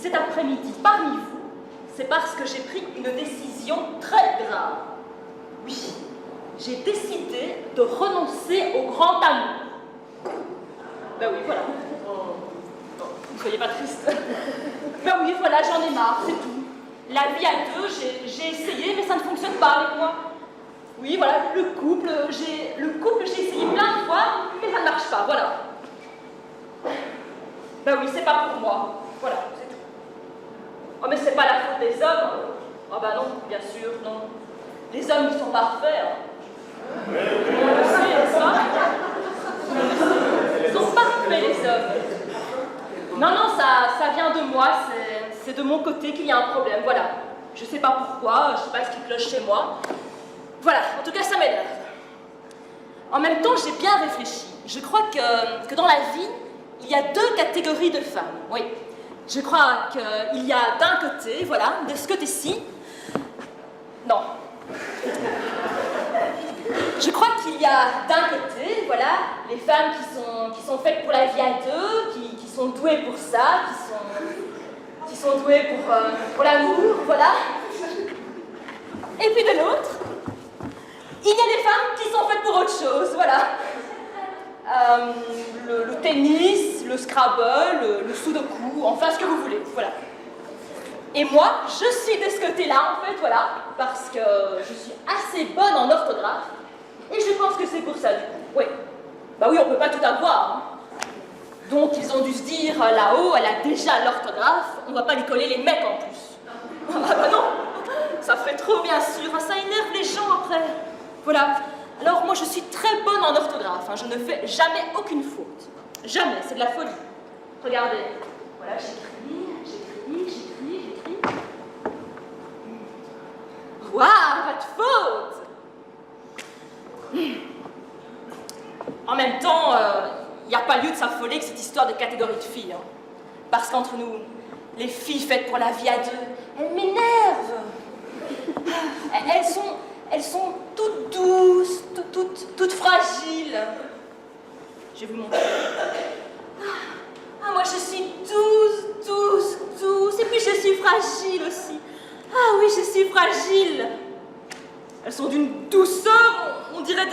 cet après-midi parmi vous, c'est parce que j'ai pris une décision très grave. Oui, j'ai décidé de renoncer au grand amour. Ben oui, voilà. Ne soyez pas triste. Ben oui, voilà, j'en ai marre, c'est tout. La vie à deux, j'ai essayé, mais ça ne fonctionne pas avec moi. Oui, voilà, le couple, j'ai essayé plein de fois, mais ça ne marche pas, voilà. Ben oui, c'est pas pour moi. Voilà, c'est tout. Oh, mais c'est pas la faute des hommes. Oh, ben non, bien sûr, non. Les hommes, ils sont parfaits. Hein. On le sait, ça. Ils sont parfaits, les hommes. Non, non, ça vient de moi, c'est de mon côté qu'il y a un problème, voilà. Je sais pas pourquoi, je sais pas ce qui cloche chez moi. Voilà, en tout cas, ça m'énerve. En même temps, j'ai bien réfléchi. Je crois que dans la vie, il y a deux catégories de femmes, oui. Je crois qu'il y a d'un côté, voilà, de ce côté-ci, non. Je crois qu'il y a d'un côté, voilà, les femmes qui sont faites pour la vie à deux, qui sont douées pour ça, qui sont douées pour l'amour, voilà. Et puis de l'autre, il y a des femmes qui sont faites pour autre chose, voilà. Le tennis, le scrabble, le sudoku, enfin ce que vous voulez, voilà. Et moi, je suis de ce côté-là, en fait, voilà, parce que je suis assez bonne en orthographe, et je pense que c'est pour ça, du coup, oui. Bah oui, on peut pas tout avoir, hein. Donc, ils ont dû se dire, là-haut, elle a déjà l'orthographe, on va pas lui coller les mecs en plus. Ah bah non, ça ferait trop, bien sûr, ça énerve les gens après. Voilà. Alors, moi, je suis très bonne en orthographe, hein. Je ne fais jamais aucune faute. Jamais, c'est de la folie. Regardez, voilà, j'écris. Waouh, pas de faute. En même temps, il n'y a pas lieu de s'affoler que cette histoire de catégorie de filles. Hein. Parce qu'entre nous, les filles faites pour la vie à deux, elles m'énervent. Elles sont toutes douces, toutes fragiles. Je vais vous montrer. Ah, moi je suis douce. Et puis je suis fragile aussi. Ah oui, je suis fragile. Elles sont d'une douceur, on dirait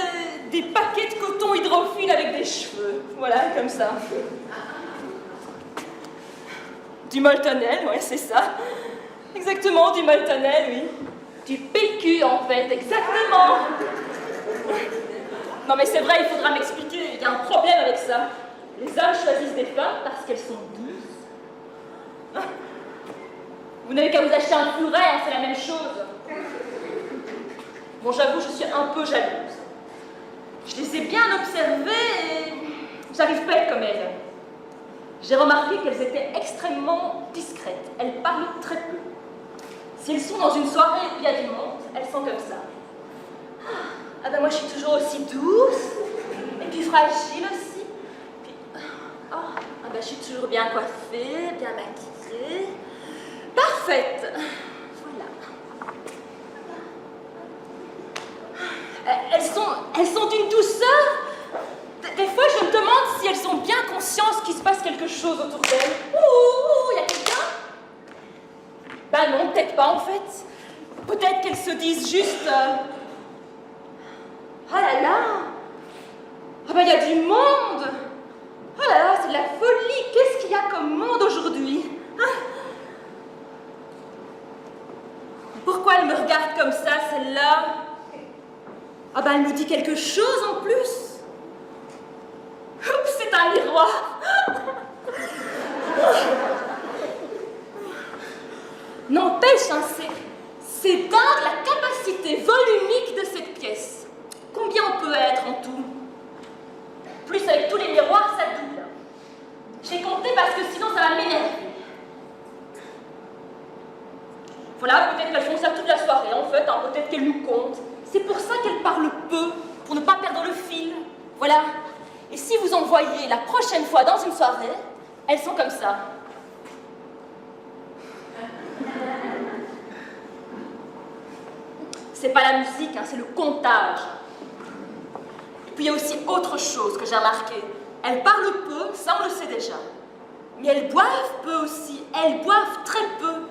des paquets de coton hydrophile avec des cheveux. Voilà, comme ça. Du Moltonel, ouais, c'est ça. Exactement, du Moltonel, oui. Du PQ, en fait, exactement. Non, mais c'est vrai, il faudra m'expliquer. Il y a un problème avec ça. Les hommes choisissent des femmes parce qu'elles sont douces. Vous n'avez qu'à vous acheter un furet, hein, c'est la même chose. Bon, j'avoue, je suis un peu jalouse. Je les ai bien observées et j'arrive pas à être comme elles. J'ai remarqué qu'elles étaient extrêmement discrètes. Elles parlent très peu. Si elles sont dans une soirée où il y a du monde, elles sont comme ça. Ah ben moi, je suis toujours aussi douce, et puis fragile aussi. Puis, ah ben je suis toujours bien coiffée, bien maquillée. Parfaite. Voilà. Elles sont d'une douceur. Des fois, je me demande si elles ont bien conscience qu'il se passe quelque chose autour d'elles. Ouh, il y a quelqu'un? Ben non, peut-être pas en fait. Peut-être qu'elles se disent juste... Ah là là! Ah ben il y a du monde! Ah là là, c'est de la folie! Qu'est-ce qu'il y a comme monde aujourd'hui? Pourquoi elle me regarde comme ça, celle-là? Ah ben elle me dit quelque chose en plus! Oups, c'est un miroir! N'empêche, hein, c'est dingue la capacité volumique de cette pièce. Combien on peut être en tout? Plus avec tous les miroirs, ça double. J'ai compté parce que sinon ça va m'énerver. Voilà, peut-être qu'elles font ça toute la soirée en fait, hein, peut-être qu'elles nous comptent. C'est pour ça qu'elles parlent peu, pour ne pas perdre le fil. Voilà. Et si vous en voyez la prochaine fois dans une soirée, elles sont comme ça. C'est pas la musique, hein, c'est le comptage. Et puis il y a aussi autre chose que j'ai remarqué. Elles parlent peu, ça on le sait déjà. Mais elles boivent peu aussi, elles boivent très peu.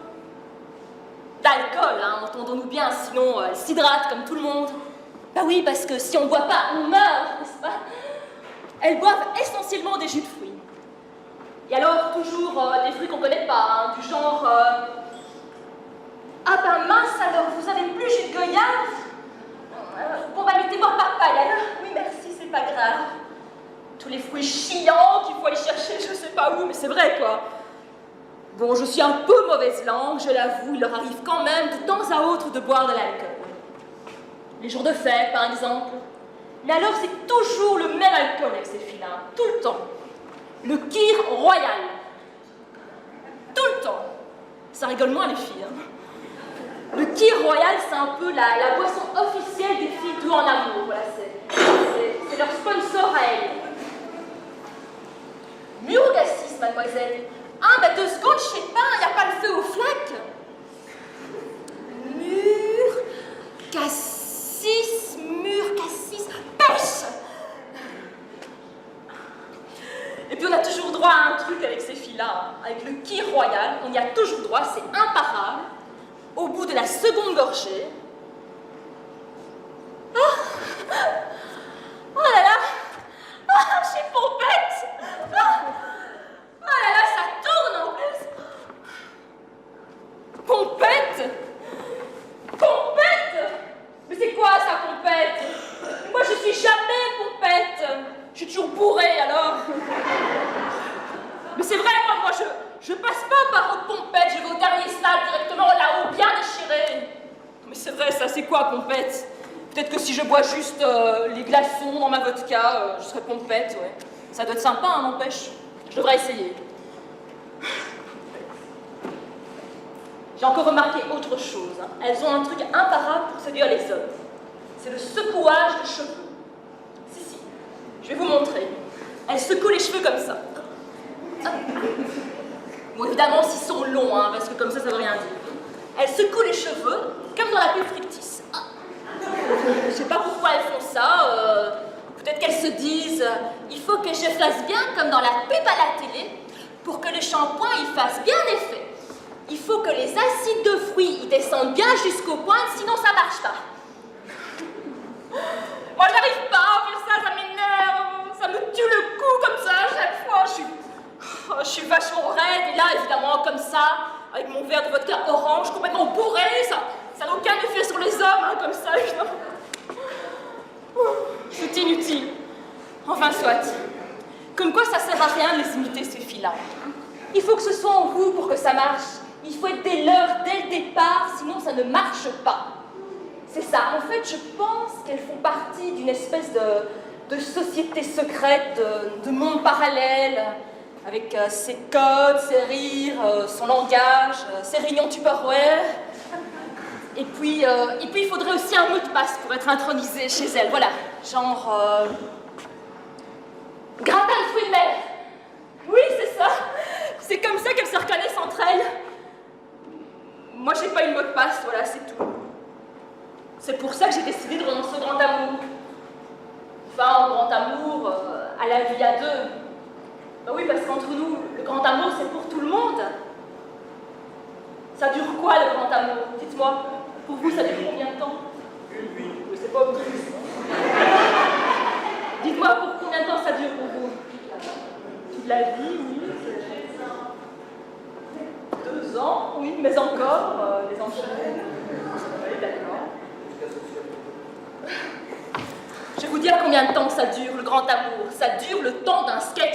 D'alcool, hein, entendons-nous bien, sinon elles s'hydratent comme tout le monde. Bah oui, parce que si on ne boit pas, on meurt, n'est-ce pas? Elles boivent essentiellement des jus de fruits. Et alors, toujours des fruits qu'on ne connaît pas, hein, du genre... Ah ben mince alors, vous avez plus jus de goyave? Bon bah mettez voir papaye alors. Oui merci, c'est pas grave. Tous les fruits chiants qu'il faut aller chercher je sais pas où, mais c'est vrai quoi. Bon, je suis un peu mauvaise langue, je l'avoue, il leur arrive quand même de temps à autre de boire de l'alcool. Les jours de fête par exemple. Mais alors c'est toujours le même alcool avec ces filles-là, tout le temps. Le kir royal. Tout le temps. Ça rigole moins les filles, hein. Le kir royal, c'est un peu la boisson officielle des filles doux en amour. Voilà, c'est leur sponsor à elles. Murgassis, mademoiselle. Ah, bah 2 secondes, je sais pas, y a pas le feu aux flaques. Murgassis, pêche. Et puis on a toujours droit à un truc avec ces filles-là. Hein. Avec le kir royal, on y a toujours droit, c'est imparable. Au bout de la seconde gorgée... Oh là là! Ah, j'ai pompette! Oh là là, ça tourne en plus! Pompette? Pompette? Mais c'est quoi ça, pompette? Moi, je suis jamais pompette! Je suis toujours bourrée, alors! Mais c'est vrai, moi, je passe pas par haute pompette, je vais au dernier stade directement là-haut, bien déchiré. Mais c'est vrai, ça, c'est quoi, pompette? Peut-être que si je bois juste les glaçons dans ma vodka, je serais pompette, ouais. Ça doit être sympa, hein, n'empêche. Je devrais essayer. J'ai encore remarqué autre chose. Hein. Elles ont un truc imparable pour séduire les hommes. C'est le secouage de cheveux. Si, je vais vous montrer. Elles secouent les cheveux comme ça. Bon, évidemment, s'ils sont longs, hein, parce que comme ça veut rien dire. Elles secouent les cheveux, comme dans la pub Fructis. Ah. Je sais pas pourquoi elles font ça. Peut-être qu'elles se disent il faut que je fasse bien comme dans la pub à la télé, pour que le shampoing il fasse bien effet. Il faut que les acides de fruits ils descendent bien jusqu'au pointe, sinon ça marche pas. Moi, j'arrive pas à faire ça, ça m'énerve. Ça me tue le cou comme ça à chaque fois. Je suis vachement raide, et là, évidemment, comme ça, avec mon verre de vodka orange, complètement bourré, ça n'a aucun effet sur les hommes, hein, comme ça, évidemment. C'est inutile. Enfin, soit. Comme quoi, ça sert à rien de les imiter, ces filles-là. Il faut que ce soit en vous pour que ça marche. Il faut être des leurs dès le départ, sinon ça ne marche pas. C'est ça. En fait, je pense qu'elles font partie d'une espèce de société secrète, de monde parallèle, avec ses codes, ses rires, son langage, ses réunions Tupperware. Et puis, il faudrait aussi un mot de passe pour être intronisé chez elle. Voilà, genre... gratin de fruits de mer. Oui, c'est ça. C'est comme ça qu'elles se reconnaissent entre elles. Moi, j'ai pas eu le mot de passe, voilà, c'est tout. C'est pour ça que j'ai décidé de renoncer au grand amour. Enfin, au grand amour, à la vie à deux. Ben oui, parce qu'entre nous, le grand amour, c'est pour tout le monde. Ça dure quoi, le grand amour? Dites-moi, pour vous, ça dure combien de temps? Une nuit. Oui, c'est pas plus. Dites-moi, pour combien de temps ça dure pour vous? Toute la vie, oui. 2 ans, oui, mais encore, les enchaîner. Oui, d'accord. Je vais vous dire combien de temps ça dure, le grand amour. Ça dure le temps d'un sketch